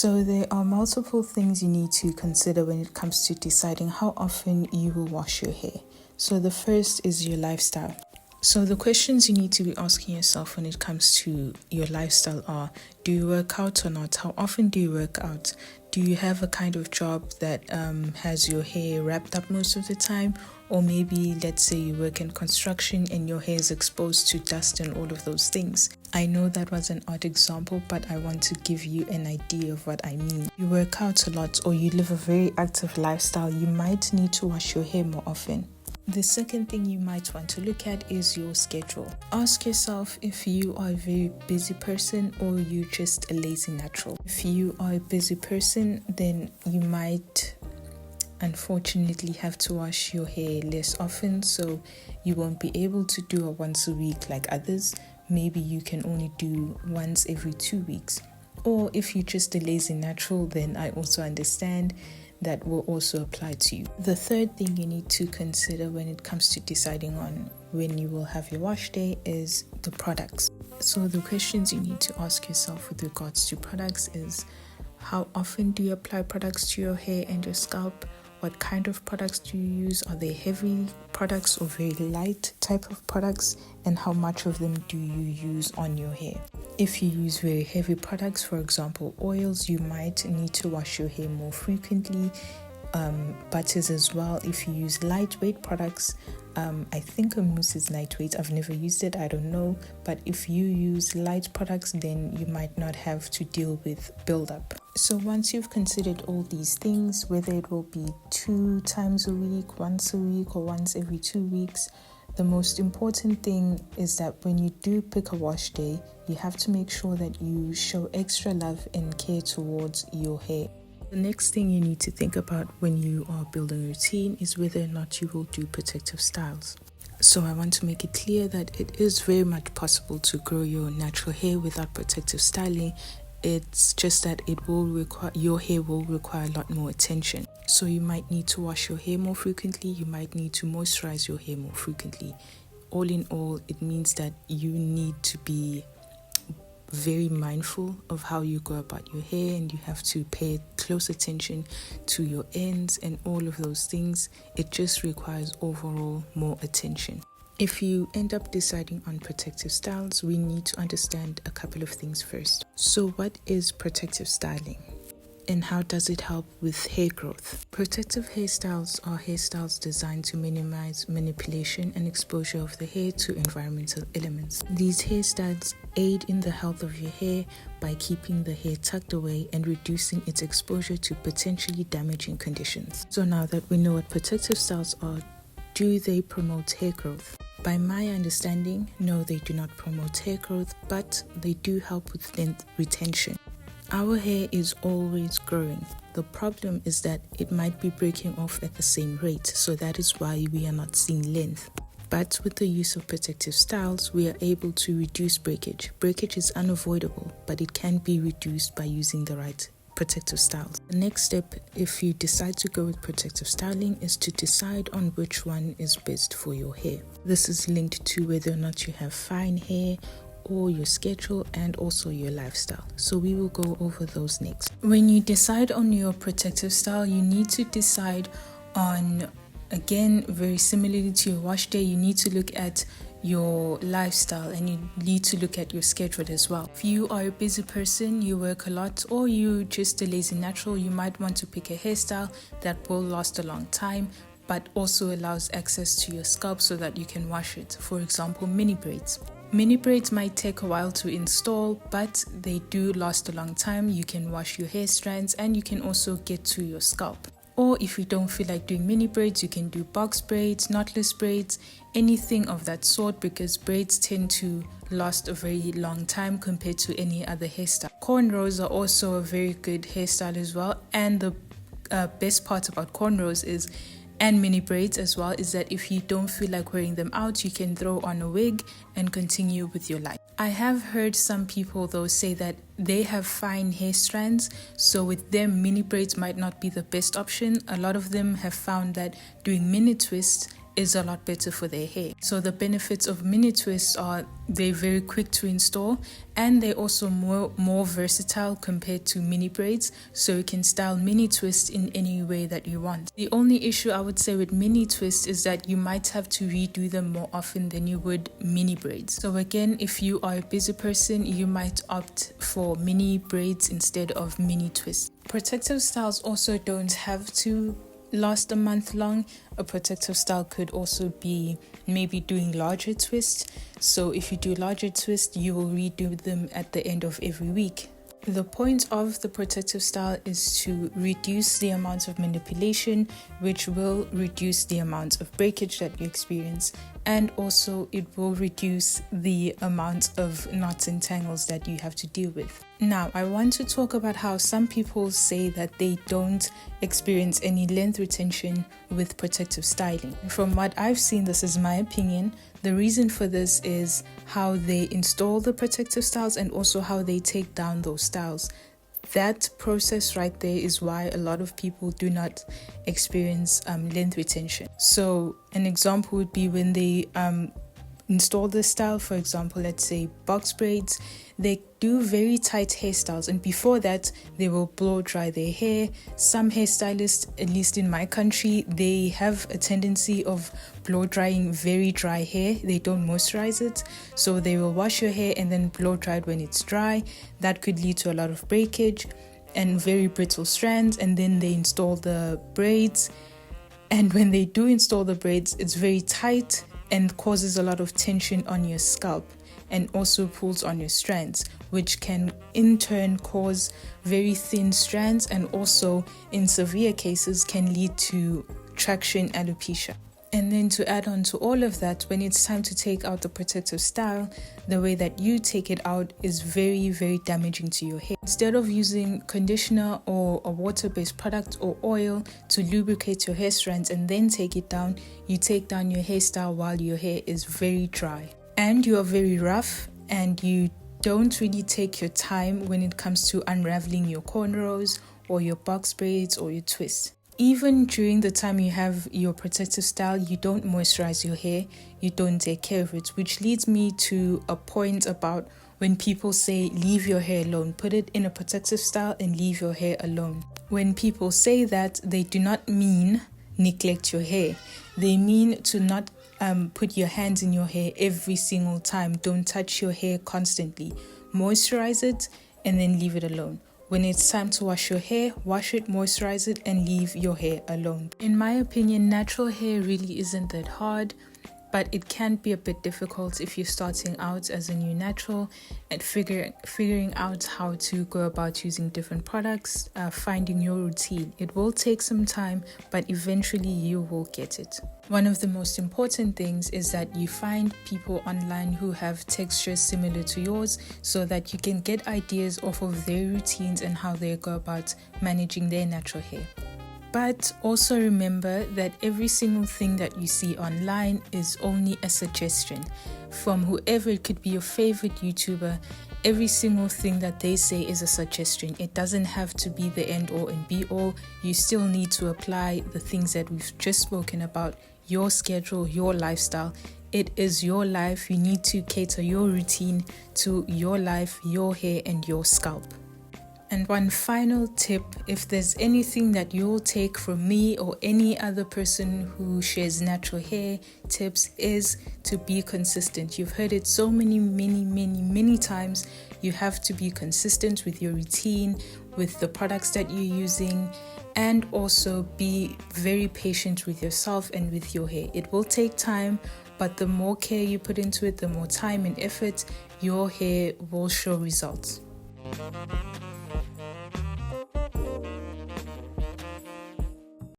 So there are multiple things you need to consider when it comes to deciding how often you will wash your hair. So the first is your lifestyle. So the questions you need to be asking yourself when it comes to your lifestyle are: do you work out or not? How often do you work out? Do you have a kind of job that has your hair wrapped up most of the time? Or maybe let's say you work in construction and your hair is exposed to dust and all of those things. I know that was an odd example, but I want to give you an idea of what I mean. You work out a lot or you live a very active lifestyle, you might need to wash your hair more often. The second thing you might want to look at is your schedule. Ask yourself if you are a very busy person or you're just a lazy natural. If you are a busy person, then you might unfortunately have to wash your hair less often, so you won't be able to do it once a week like others. Maybe you can only do once every 2 weeks. Or if you're just a lazy natural, then I also understand. That will also apply to you. The third thing you need to consider when it comes to deciding on when you will have your wash day is the products. So the questions you need to ask yourself with regards to products is: how often do you apply products to your hair and your scalp? What kind of products do you use? Are they heavy products or very light type of products? And how much of them do you use on your hair? If you use very heavy products, for example oils, you might need to wash your hair more frequently. Butters as well. If you use lightweight products, I think a mousse is lightweight. I've never used it, I don't know. But if you use light products, then you might not have to deal with buildup. So once you've considered all these things, whether it will be 2 times a week, once a week, or once every 2 weeks, the most important thing is that when you do pick a wash day, you have to make sure that you show extra love and care towards your hair. The next thing you need to think about when you are building a routine is whether or not you will do protective styles. So I want to make it clear that it is very much possible to grow your natural hair without protective styling. It's just that your hair will require a lot more attention. So you might need to wash your hair more frequently, you might need to moisturize your hair more frequently. All in all, it means that you need to be very mindful of how you go about your hair, and you have to pay close attention to your ends and all of those things. It just requires overall more attention. If you end up deciding on protective styles, we need to understand a couple of things first. So what is protective styling? And how does it help with hair growth? Protective hairstyles are hairstyles designed to minimize manipulation and exposure of the hair to environmental elements. These hairstyles aid in the health of your hair by keeping the hair tucked away and reducing its exposure to potentially damaging conditions. So now that we know what protective styles are, do they promote hair growth? By my understanding, no, they do not promote hair growth, but they do help with length retention. Our hair is always growing. The problem is that it might be breaking off at the same rate, so that is why we are not seeing length. But with the use of protective styles, we are able to reduce breakage. Breakage is unavoidable, but it can be reduced by using the right protective styles. The next step, if you decide to go with protective styling, is to decide on which one is best for your hair. This is linked to whether or not you have fine hair, or your schedule, and also your lifestyle. So we will go over those next. When you decide on your protective style, you need to decide on, again, very similarly to your wash day, you need to look at your lifestyle and you need to look at your schedule as well. If you are a busy person, you work a lot, or you just a lazy natural, you might want to pick a hairstyle that will last a long time but also allows access to your scalp so that you can wash it. For example, mini braids. Mini braids might take a while to install, but they do last a long time. You can wash your hair strands and you can also get to your scalp. Or if you don't feel like doing mini braids, you can do box braids, knotless braids, anything of that sort, because braids tend to last a very long time compared to any other hairstyle. Cornrows are also a very good hairstyle as well, and the best part about cornrows is, and mini braids as well, is that if you don't feel like wearing them out, you can throw on a wig and continue with your life. I have heard some people though say that they have fine hair strands, so with them mini braids might not be the best option. A lot of them have found that doing mini twists is a lot better for their hair. So the benefits of mini twists are they're very quick to install, and they're also more versatile compared to mini braids, so you can style mini twists in any way that you want. The only issue I would say with mini twists is that you might have to redo them more often than you would mini braids. So again, if you are a busy person, you might opt for mini braids instead of mini twists. Protective styles also don't have to last a month long. A protective style could also be maybe doing larger twists. So if you do larger twists, you will redo them at the end of every week. The point of the protective style is to reduce the amount of manipulation, which will reduce the amount of breakage that you experience, and also it will reduce the amount of knots and tangles that you have to deal with. Now, I want to talk about how some people say that they don't experience any length retention with protective styling. From what I've seen, this is my opinion. The reason for this is how they install the protective styles and also how they take down those styles. That process right there is why a lot of people do not experience length retention. So an example would be when they install the style, for example, let's say box braids, they do very tight hairstyles, and before that they will blow dry their hair. Some hairstylists, at least in my country, they have a tendency of blow drying very dry hair. They don't moisturize it, so they will wash your hair and then blow dry it when it's dry. That could lead to a lot of breakage and very brittle strands. And then they install the braids, and when they do install the braids, it's very tight and causes a lot of tension on your scalp and also pulls on your strands, which can in turn cause very thin strands, and also in severe cases can lead to traction alopecia. And then to add on to all of that, when it's time to take out the protective style, the way that you take it out is very, very damaging to your hair. Instead of using conditioner or a water-based product or oil to lubricate your hair strands and then take it down, you take down your hairstyle while your hair is very dry. And you are very rough, and you don't really take your time when it comes to unraveling your cornrows or your box braids or your twists. Even during the time you have your protective style, you don't moisturize your hair, you don't take care of it, which leads me to a point about when people say leave your hair alone, put it in a protective style and leave your hair alone. When people say that, they do not mean neglect your hair. They mean to not put your hands in your hair every single time. Don't touch your hair constantly. Moisturize it and then leave it alone. When it's time to wash your hair, wash it, moisturize it, and leave your hair alone. In my opinion, natural hair really isn't that hard, but it can be a bit difficult if you're starting out as a new natural and figuring out how to go about using different products, finding your routine. It will take some time, but eventually you will get it. One of the most important things is that you find people online who have textures similar to yours, so that you can get ideas off of their routines and how they go about managing their natural hair. But also remember that every single thing that you see online is only a suggestion from whoever. It could be your favorite YouTuber. Every single thing that they say is a suggestion. It doesn't have to be the end all and be all. You still need to apply the things that we've just spoken about, your schedule, your lifestyle. It is your life. You need to cater your routine to your life, your hair, and your scalp. And one final tip, if there's anything that you'll take from me or any other person who shares natural hair tips, is to be consistent. You've heard it so many times. You have to be consistent with your routine, with the products that you're using, and also be very patient with yourself and with your hair. It will take time, but the more care you put into it, the more time and effort, your hair will show results.